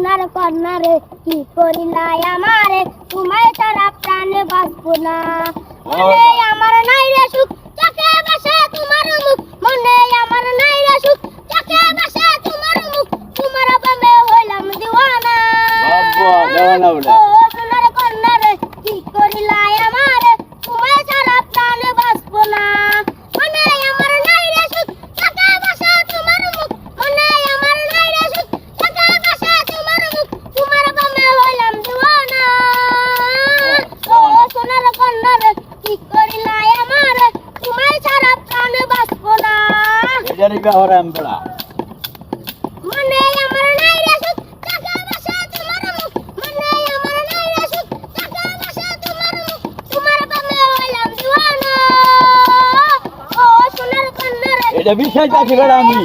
সোনার কন্যা রে কি করিলাই আমারে তোমায় ছাড়া প্রাণে বাঁচবো না মনে আমার নাই রে সুখ চোখে ভাসে তোমার মুখ মনে আমার নাই রে সুখ চোখে ভাসে তোমার মুখ তোমার প্রেমে হইলাম দিওয়ানা ও সোনার কন্যা রে কি করিলাই আমারে তোমায় ছাড়া প্রাণে বাঁচবো না মনে আমার নাই রে সুখ চোখে ভাসে তোমার মুখ মনে আমার নাই রে সুখ চোখে ভাসে তোমার মুখ তোমার প্রেমে হইলাম দিওয়ানা ও সোনার কন্যা রে কি করিলাই আমারে তোমায় ছাড়া প্রাণে বাঁচবো না এটারই ব্যাপার আমরা মনে আমার নাই রে সুখ চোখে ভাসে তোমার মুখ মনে আমার নাই রে সুখ চোখে ভাসে তোমার মুখ তোমার প্রেমে হইলাম দিওয়ানা ও সোনার কন্যা রে এটা বিষয়টা কি বেড়া আমি